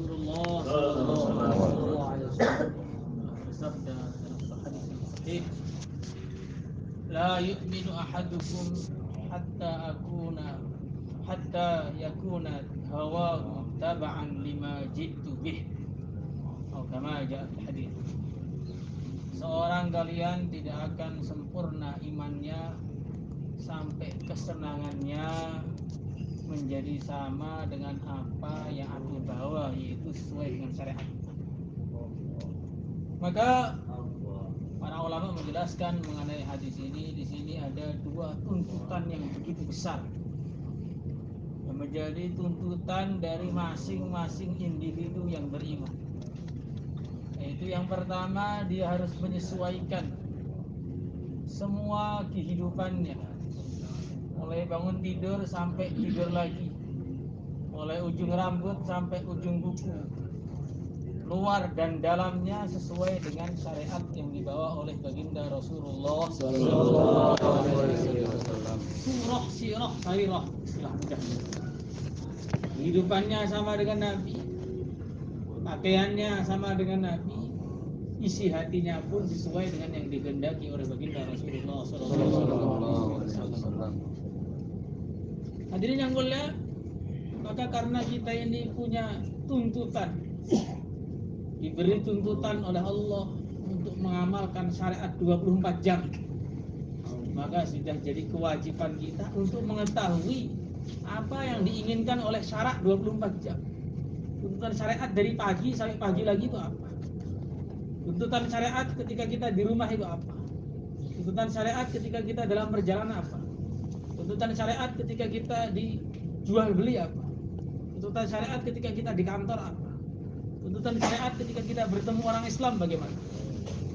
Rasulullah sallallahu alaihi wasallam bersabda dalam hadis yang sahih, la yu'minu ahadukum hatta yakuna hawahu taba'an lima jitu bih, atau kama ja'a fil hadis. Seorang kalian tidak akan sempurna imannya sampai kesenangannya menjadi sama dengan apa yang aku bawa, yaitu sesuai dengan syariat. Maka para ulama menjelaskan mengenai hadis ini. Di sini ada dua tuntutan yang begitu besar yang menjadi tuntutan dari masing-masing individu yang beriman. Yaitu yang pertama, dia harus menyesuaikan semua kehidupannya, mulai bangun tidur sampai tidur lagi, mulai ujung rambut sampai ujung kuku, luar dan dalamnya sesuai dengan syariat yang dibawa oleh baginda Rasulullah sallallahu alaihi wasallam. Surah sirah sairah, istilah mudah. Kehidupannya sama dengan Nabi, pakaiannya sama dengan Nabi, isi hatinya pun sesuai dengan yang dikehendaki oleh baginda Rasulullah sallallahu alaihi wasallam. Hadirin yang mulia, maka karena kita ini punya tuntutan, diberi tuntutan oleh Allah untuk mengamalkan syariat 24 jam, maka sudah jadi kewajiban kita untuk mengetahui apa yang diinginkan oleh syarat 24 jam. Tuntutan syariat dari pagi sampai pagi lagi itu apa? Tuntutan syariat ketika kita di rumah itu apa? Tuntutan syariat ketika kita dalam perjalanan apa? Tuntutan syariat ketika kita dijual beli apa? Tuntutan syariat ketika kita di kantor apa? Tuntutan syariat ketika kita bertemu orang Islam bagaimana?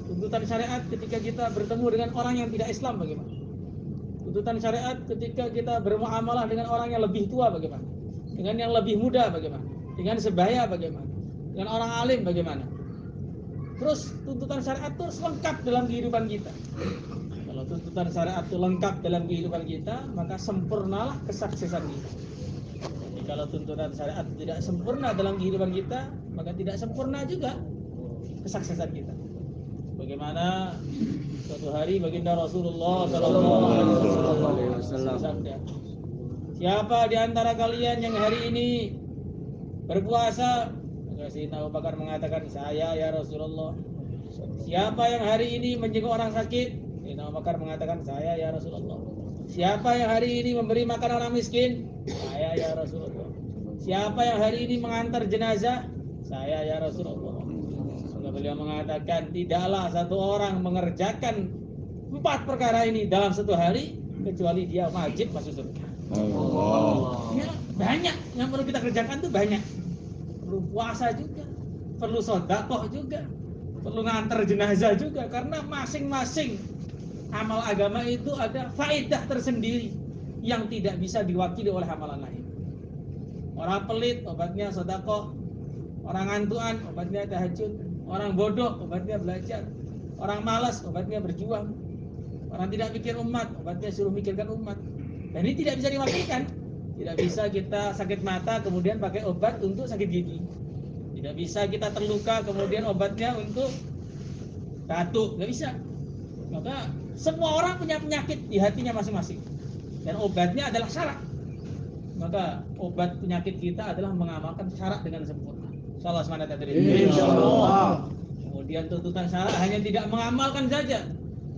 Tuntutan syariat ketika kita bertemu dengan orang yang tidak Islam bagaimana? Tuntutan syariat ketika kita bermuamalah dengan orang yang lebih tua bagaimana? Dengan yang lebih muda bagaimana? Dengan sebaya bagaimana? Dengan orang alim bagaimana? Terus tuntutan syariat itu lengkap dalam kehidupan kita. Kalau tuntutan syariat itu lengkap dalam kehidupan kita, maka sempurnalah kesuksesan kita. Jadi kalau tuntutan syariat tidak sempurna dalam kehidupan kita, maka tidak sempurna juga kesuksesan kita. Bagaimana suatu hari baginda Rasulullah sallallahu alaihi wasallam bersabda, siapa di antara kalian yang hari ini berpuasa? Maka Sayyidina Abu Bakar mengatakan, saya ya Rasulullah. Siapa yang hari ini menjenguk orang sakit? Sayyidina Abu Bakar mengatakan, saya ya Rasulullah. Siapa yang hari ini memberi makan orang miskin? Saya ya Rasulullah. Siapa yang hari ini mengantar jenazah? Saya ya Rasulullah. Maka beliau mengatakan, tidaklah satu orang mengerjakan 4 perkara ini dalam satu hari kecuali dia wajib masuk surga. Ya, banyak yang perlu kita kerjakan tuh banyak. Perlu puasa juga, perlu sedekah juga, perlu ngantar jenazah juga, karena masing-masing amal agama itu ada faedah tersendiri yang tidak bisa diwakili oleh amalan lain. Orang pelit obatnya sedekah, orang ngantuan obatnya tahajud, orang bodoh obatnya belajar, orang malas obatnya berjuang, orang tidak mikir umat obatnya suruh mikirkan umat. Dan ini tidak bisa diwakilkan. Tidak bisa kita sakit mata kemudian pakai obat untuk sakit gigi. Tidak bisa kita terluka kemudian obatnya untuk batuk, nggak bisa. Maka semua orang punya penyakit di hatinya masing-masing, dan obatnya adalah syarat. Maka obat penyakit kita adalah mengamalkan syarat dengan sempurna. Insyaallah semangat dari insyaallah. Kemudian tuntutan syarat hanya tidak mengamalkan saja,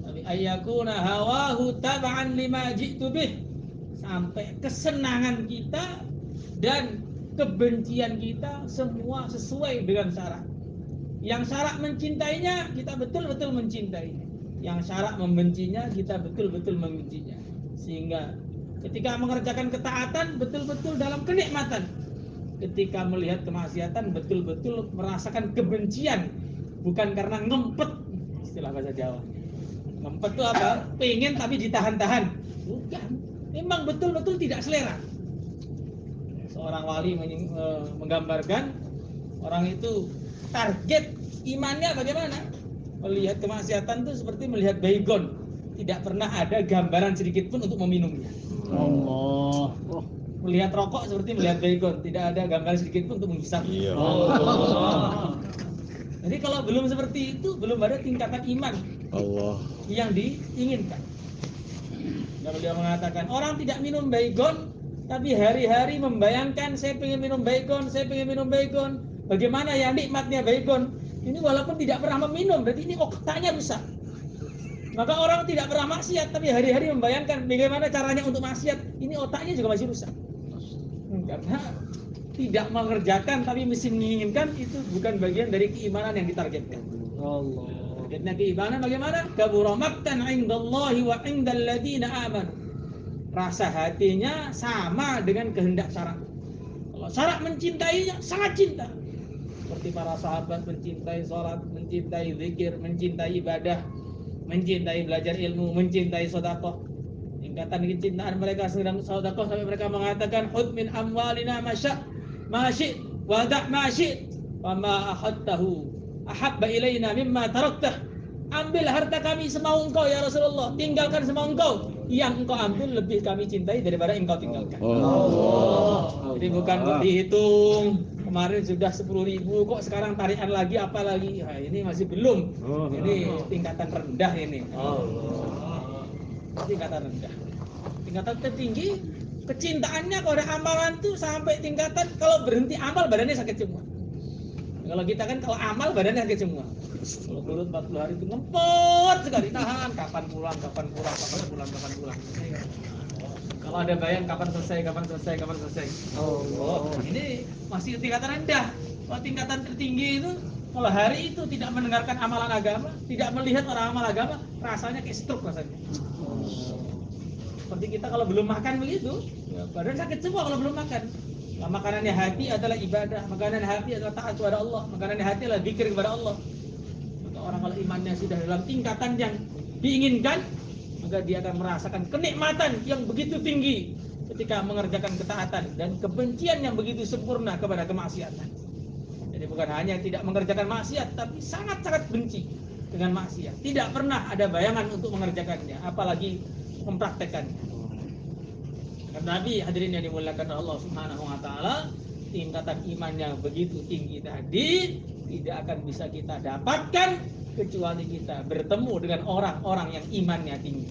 tapi ayyakuna hawahu tab'an lima jitu bih, sampai kesenangan kita dan kebencian kita semua sesuai dengan syarat. Yang syarat mencintainya kita betul-betul mencintainya, yang syarat membencinya kita betul-betul membencinya. Sehingga ketika mengerjakan ketaatan betul-betul dalam kenikmatan, ketika melihat kemaksiatan betul-betul merasakan kebencian, bukan karena ngempet, istilah bahasa Jawa. Ngempet itu apa? Pengen tapi ditahan-tahan. Bukan, memang betul-betul tidak selera. Seorang wali menggambarkan orang itu target imannya bagaimana? Melihat kemaksiatan itu seperti melihat baygon, tidak pernah ada gambaran sedikit pun untuk meminumnya. Allah. Melihat rokok seperti melihat baygon, tidak ada gambar sedikit pun untuk menghisap. Iya. Jadi kalau belum seperti itu, belum ada tingkatan iman Allah. yang diinginkan. Kalau dia mengatakan orang tidak minum baygon, tapi hari-hari membayangkan saya pengen minum baygon, saya pengen minum baygon. Bagaimana ya nikmatnya baygon? Ini walaupun tidak pernah meminum, berarti ini otaknya rusak. Maka orang tidak pernah maksiat, tapi hari-hari membayangkan bagaimana caranya untuk maksiat. Ini otaknya juga masih rusak. Karena tidak mengerjakan tapi mesti menginginkan, itu bukan bagian dari keimanan yang ditargetkan. Allah. Targetnya keimanan bagaimana? Kabura maqtan 'indallahi wa 'indal ladzina amanu. Rasa hatinya sama dengan kehendak syarak. Kalau syarak mencintainya sangat cinta. Seperti para sahabat mencintai sholat, mencintai zikir, mencintai ibadah, mencintai belajar ilmu, mencintai sedekah. Tingkatan kecintaan mereka sedang sedekah sampai mereka mengatakan hud min amwalina masyi wada' masyi wa ma ahadtahu ahabba ilaina mimma taraktah. Ambil harta kami semau engkau ya Rasulullah, tinggalkan semau engkau. Yang engkau ambil lebih kami cintai daripada engkau tinggalkan. Jadi bukan dihitung kemarin sudah 10.000 kok sekarang tarikan lagi apa lagi. Nah, ini masih belum. Ini tingkatan rendah ini. Tingkatan rendah. Tingkatan tertinggi kecintaannya kepada amalan tuh sampai tingkatan kalau berhenti amal badannya sakit semua. Kalau kita kan kalau amal badannya sakit semua. Kalau turun 40 hari itu ngempot sekali, tahan kapan pulang. Kalau ada bayang kapan selesai. Oh, ini masih tingkatan rendah. Kalau tingkatan tertinggi itu kalau hari itu tidak mendengarkan amalan agama, tidak melihat orang amal agama, rasanya kayak stroke rasanya. Seperti kita kalau belum makan begitu, ya badan sakit semua kalau belum makan. Nah, makanannya hati adalah ibadah, makanan hati adalah taat kepada Allah, makanan hati adalah zikir kepada Allah. Maka orang kalau imannya sudah dalam tingkatan yang diinginkan, maka dia akan merasakan kenikmatan yang begitu tinggi ketika mengerjakan ketaatan dan kebencian yang begitu sempurna kepada kemaksiatan. Jadi bukan hanya tidak mengerjakan maksiat, tapi sangat-sangat benci dengan maksiat. Tidak pernah ada bayangan untuk mengerjakannya, apalagi mempraktekannya. Nabi hadirin yang dimuliakan Allah Subhanahu wa taala, tingkatan iman yang begitu tinggi tadi tidak akan bisa kita dapatkan kecuali kita bertemu dengan orang-orang yang imannya tinggi.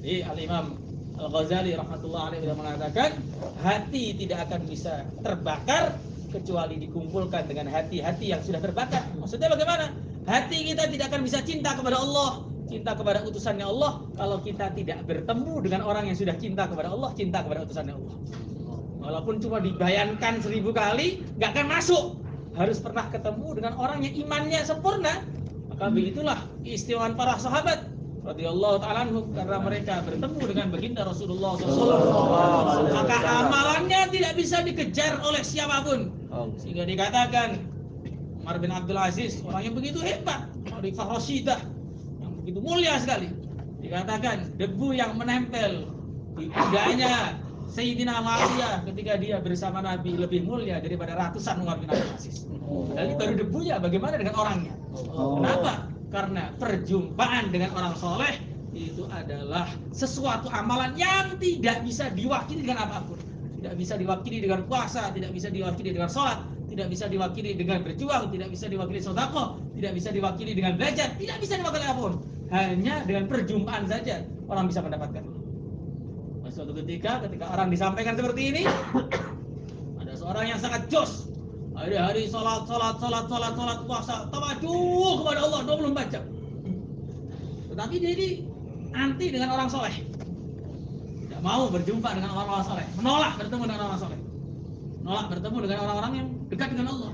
Jadi Al-Imam Al-Ghazali rahmatullah alaihi mengatakan, hati tidak akan bisa terbakar kecuali dikumpulkan dengan hati-hati yang sudah terbakar. Maksudnya bagaimana? Hati kita tidak akan bisa cinta kepada Allah, cinta kepada utusannya Allah kalau kita tidak bertemu dengan orang yang sudah cinta kepada Allah, cinta kepada utusannya Allah. Walaupun cuma dibayangkan 1000 kali, nggak akan masuk. Harus pernah ketemu dengan orang yang imannya sempurna. Maka begitulah keistimewaan para sahabat radhiyallahu ta'ala anhum, karena mereka bertemu dengan baginda Rasulullah SAW. Maka amalannya tidak bisa dikejar oleh siapapun. Sehingga dikatakan Umar bin Abdul Aziz, orang yang begitu hebat, Khalifah Rashidah, begitu mulia sekali. Dikatakan debu yang menempel di pundaknya Sayyidina Muawiyah ketika dia bersama Nabi lebih mulia daripada ratusan Umar bin Abdul Aziz. Jadi baru debunya, bagaimana dengan orangnya? Kenapa? Karena perjumpaan dengan orang soleh itu adalah sesuatu amalan yang tidak bisa diwakili dengan apapun. Tidak bisa diwakili dengan puasa, tidak bisa diwakili dengan sholat, tidak bisa diwakili dengan berjuang, tidak bisa diwakili sedekah, tidak bisa diwakili dengan belajar, tidak bisa diwakili apapun. Hanya dengan perjumpaan saja orang bisa mendapatkan. Suatu ketika orang disampaikan seperti ini, ada seorang yang sangat jos, hari-hari sholat, puasa, tawadhu kepada Allah 24 jam. Tetapi dia ini anti dengan orang soleh, tidak mau berjumpa dengan orang-orang soleh, menolak bertemu dengan orang soleh, menolak bertemu dengan orang-orang yang dekat dengan Allah.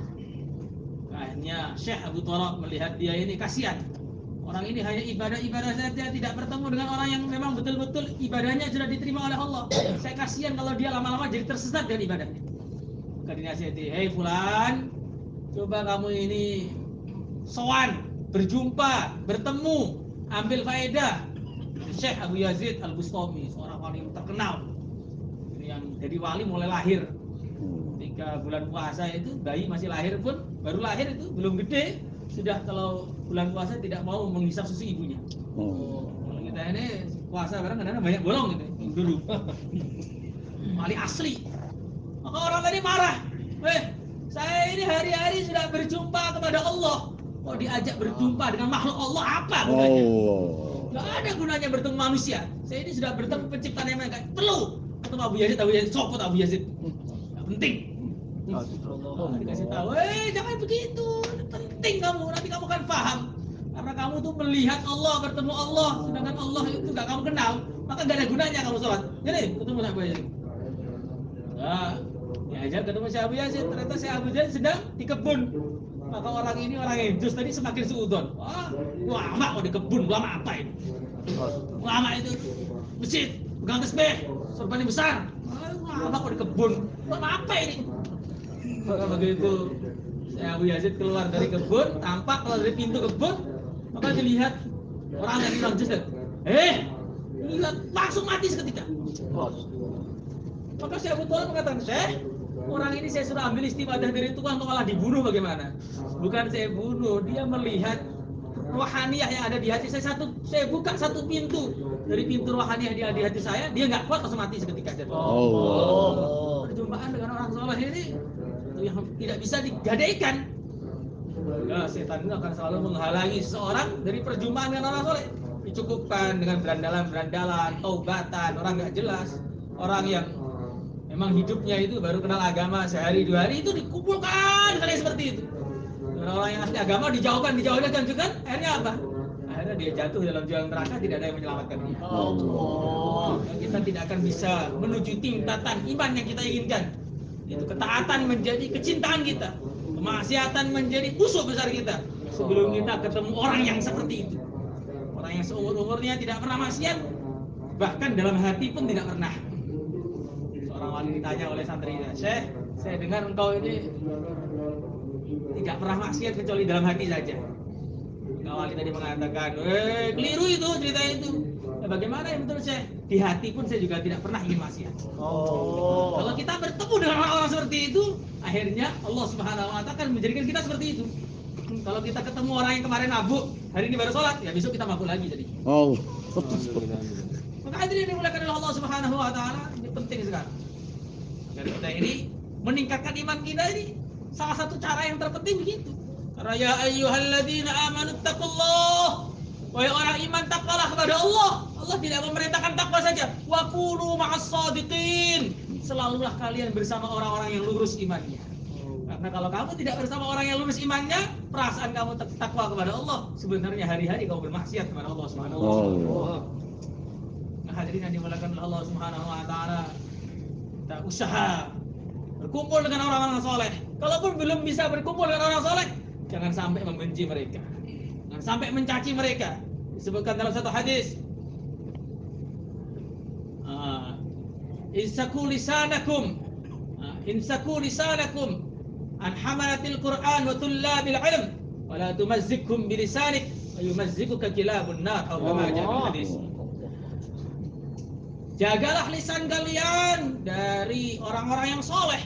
Akhirnya Syekh Abu Thalab melihat dia ini kasihan. Orang ini hanya ibadah saja, tidak bertemu dengan orang yang memang betul-betul ibadahnya sudah diterima oleh Allah. Saya kasihan kalau dia lama-lama jadi tersesat dari ibadahnya. Maka dinasihati, hei fulan, coba kamu ini sowan, berjumpa, bertemu, ambil faedah. Syekh Abu Yazid Al-Bustami, seorang wali terkenal yang jadi wali mulai lahir. Ketika bulan puasa itu, bayi masih lahir pun, baru lahir itu, belum gede, sudah kalau bulan puasa tidak mau menghisap susu ibunya. Kalau kita ini puasa kadang-kadang banyak bolong gitu dulu. wali asli. Maka orang tadi marah. Saya ini hari-hari sudah berjumpa kepada Allah. Kok diajak berjumpa dengan makhluk Allah, apa gunanya? Gak ada gunanya bertemu manusia. Saya ini sudah bertemu penciptaan yang gak perlu ketemu Abu Yazid, sopot Abu Yazid. Gak penting. Dikasih tahu, jangan begitu. Penting kamu, nanti kamu kan paham. Karena kamu tuh melihat Allah, bertemu Allah, sedangkan Allah itu gak kamu kenal, maka gak ada gunanya kamu sholat. Jadi ketemu Abu Yazid. Nah, diajak ketemu si Abu Yazid. Ternyata si Abu Yazid sedang di kebun. Maka orang ini orang yang jus tadi semakin suudon. Lama kok di kebun, lama apa ini? Lama itu masjid, pegang tasbih, sorbannya besar. Lama kok di kebun, lama apa ini? Maka begitu Abu Yazid keluar dari kebun, tampak keluar dari pintu kebun, maka dilihat orang yang bilang jus. Lihat langsung mati seketika. Maka si Abu Thalib mengatakan, Syekh, orang ini saya sudah ambil istifadah dari Tuhan untuk malah dibunuh bagaimana? Bukan saya bunuh, dia melihat rohaniyah yang ada di hati saya. Saya buka satu pintu dari pintu rohaniyah di hati saya, dia nggak kuat langsung mati seketika. Perjumpaan dengan orang soleh ini itu yang tidak bisa digadaikan. Ya, setan itu akan selalu menghalangi seseorang dari perjumpaan dengan orang soleh. Dicukupkan dengan berandalan, taubatan, orang nggak jelas, orang yang memang hidupnya itu baru kenal agama sehari dua hari, itu dikumpulkan kali seperti itu. Dan orang yang asli agama dijauhkan, kan? Akhirnya apa? Akhirnya dia jatuh dalam jurang neraka, tidak ada yang menyelamatkan dia. Dan kita tidak akan bisa menuju tingkatan iman yang kita inginkan. Itu ketaatan menjadi kecintaan kita, kemaksiatan menjadi musuh besar kita. Sebelum kita ketemu orang yang seperti itu, orang yang seumur-umurnya tidak pernah maksiat, bahkan dalam hati pun tidak pernah. Seorang wali ditanya oleh santrinya, Syekh, saya dengar engkau ini tidak pernah maksiat kecuali dalam hati saja. Wali tadi mengatakan, keliru itu cerita itu. Bagaimana ya betul Syekh? Di hati pun saya juga tidak pernah ingin maksiat. Kalau kita bertemu dengan orang-orang seperti itu, akhirnya Allah Subhanahu wa Ta'ala akan menjadikan kita seperti itu. Kalau kita ketemu orang yang kemarin mabuk, hari ini baru sholat, ya besok kita mabuk lagi jadi. Maka hadirin yang dimuliakan oleh Allah Subhanahu wa Ta'ala, ini penting sekali. Agar kita ini meningkatkan iman kita ini, salah satu cara yang terpenting begitu. Karena ya ayyuhalladzina amanu taqullah, wahai orang iman takwalah kepada Allah. Allah tidak memerintahkan takwa saja. Wa kunu ma'as shadiqin, selalulah kalian bersama orang-orang yang lurus imannya. Karena kalau kamu tidak bersama orang yang lurus imannya, perasaan kamu takwa kepada Allah, sebenarnya hari-hari kamu bermaksiat kepada Allah Subhanahu wa Ta'ala. Nah, hadirin yang dimuliakan oleh Allah Subhanahu wa Ta'ala, kita usaha berkumpul dengan orang-orang soleh. Kalaupun belum bisa berkumpul dengan orang soleh, jangan sampai membenci mereka, jangan sampai mencaci mereka. Disebutkan dalam satu hadis, insaku lisanakum an hamalatil Qur'an wa tullabil ilm wa la tumazzikkum bilisanik wa yumazziquka kilabun nar atau kama jaa hadis. Jagalah lisan kalian dari orang-orang yang soleh,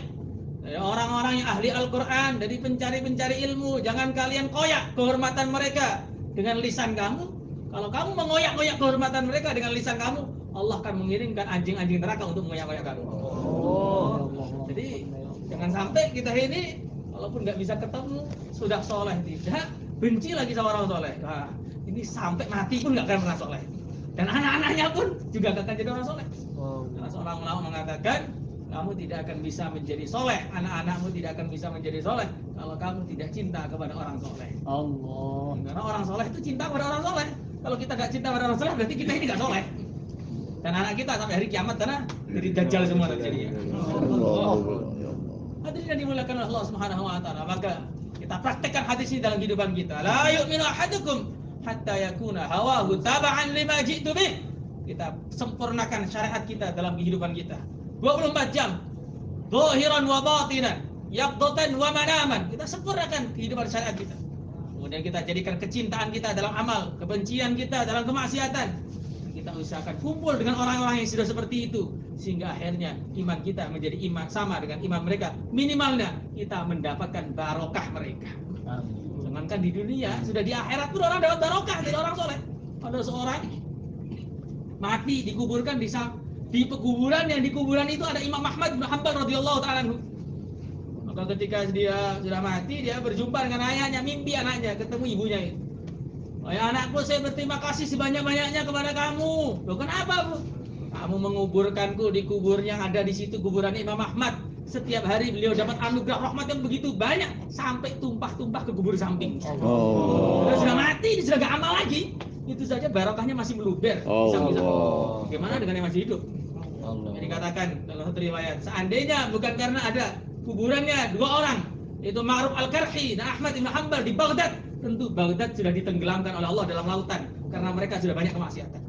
dari orang-orang yang ahli Al-Quran, dari pencari-pencari ilmu. Jangan kalian koyak kehormatan mereka dengan lisan kamu. Kalau kamu mengoyak-ngoyak kehormatan mereka dengan lisan kamu, Allah akan mengirimkan anjing-anjing neraka untuk mengoyak-ngoyak kamu. Jadi jangan sampai kita ini walaupun nggak bisa ketemu, sudah soleh tidak, benci lagi sama orang soleh. Nah, ini sampai mati pun nggak akan pernah soleh. Dan anak-anaknya pun juga akan jadi orang soleh. Karena seorang ulama mengatakan, kamu tidak akan bisa menjadi soleh, anak-anakmu tidak akan bisa menjadi soleh kalau kamu tidak cinta kepada orang soleh. Karena orang soleh itu cinta kepada orang soleh. Kalau kita nggak cinta kepada orang soleh, berarti kita ini nggak soleh. Dan anak kita sampai hari kiamat karena jadi dajjal semua terjadi. Hadirin yang dimuliakan oleh Allah Subhanahu wa Ta'ala, maka kita praktekkan hadis ini dalam kehidupan kita. La yu'minu ahadukum hatta yakuna hawahu taba'an lima ji'tu bih. Kita sempurnakan syariat kita dalam kehidupan kita 24 jam, zahiran wa batinan, yaqdatan wa manaman. Kita sempurnakan kehidupan syariat kita. Kemudian kita jadikan kecintaan kita dalam amal, kebencian kita dalam kemaksiatan. Kita usahakan kumpul dengan orang-orang yang sudah seperti itu, sehingga akhirnya iman kita menjadi iman sama dengan iman mereka. Minimalnya kita mendapatkan barokah mereka. Jangankan di dunia, sudah di akhirat pun orang dapat barokah dari orang soleh. Ada seorang mati dikuburkan di di pekuburan, yang di kuburan itu ada Imam Ahmad bin Hanbal radhiyallahu taala anhu. Maka ketika dia sudah mati, dia berjumpa dengan ayahnya, mimpi anaknya, ketemu ibunya itu. "Wahai anakku, saya berterima kasih sebanyak-banyaknya kepada kamu." "Loh, kenapa, Bu?" "Kamu menguburkanku di kubur yang ada di situ, kuburan Imam Ahmad. Setiap hari beliau dapat anugerah rahmat yang begitu banyak sampai tumpah-tumpah ke kubur samping. Kalau sudah mati, dia sudah gak amal lagi. Itu saja barokahnya masih meluber di samping. Bagaimana dengan yang masih hidup?" Jadi katakan dalam satu riwayat, seandainya bukan karena ada kuburannya dua orang, yaitu Ma'ruf Al-Karhi dan Ahmad Ibn Hanbal di Baghdad, tentu Baghdad sudah ditenggelamkan oleh Allah dalam lautan karena mereka sudah banyak kemaksiatan.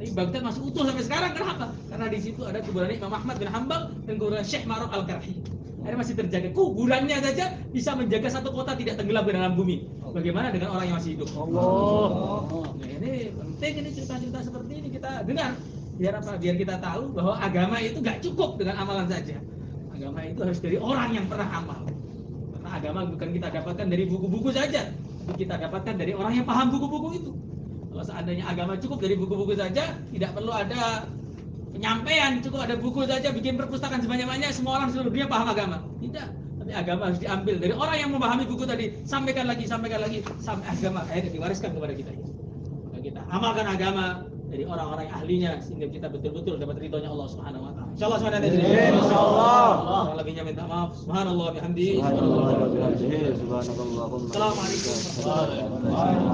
Tapi Baghdad masih utuh sampai sekarang. Kenapa? Karena di situ ada kuburan Imam Ahmad bin Hanbal dan kuburan Syekh Ma'ruf Al-Karhi. Ini masih terjaga. Kuburannya saja bisa menjaga satu kota tidak tenggelam ke dalam bumi. Bagaimana dengan orang yang masih hidup? Allah. Nah, ini penting, ini cerita-cerita seperti ini kita dengar. Biar apa? Biar kita tahu bahwa agama itu gak cukup dengan amalan saja. Agama itu harus dari orang yang pernah amal. Karena agama bukan kita dapatkan dari buku-buku saja, tapi kita dapatkan dari orang yang paham buku-buku itu. Kalau seandainya agama cukup dari buku-buku saja, tidak perlu ada penyampaian, cukup ada buku saja, bikin perpustakaan sebanyak-banyak, semua orang seluruh dunia paham agama. Tidak, tapi agama harus diambil dari orang yang memahami buku tadi, sampaikan lagi, sampai agama akhirnya diwariskan kepada kita. Maka kita amalkan agama dari orang-orang yang ahlinya sehingga kita betul-betul dapat ridhonya Allah Subhanahu wa taala. Insyaallah semuanya. Insyaallah. Lebihnya minta maaf. Subhanallah bihamdihi. Subhanallah bihamdihi. Subhanakallahumma. Assalamualaikum warahmatullahi wabarakatuh.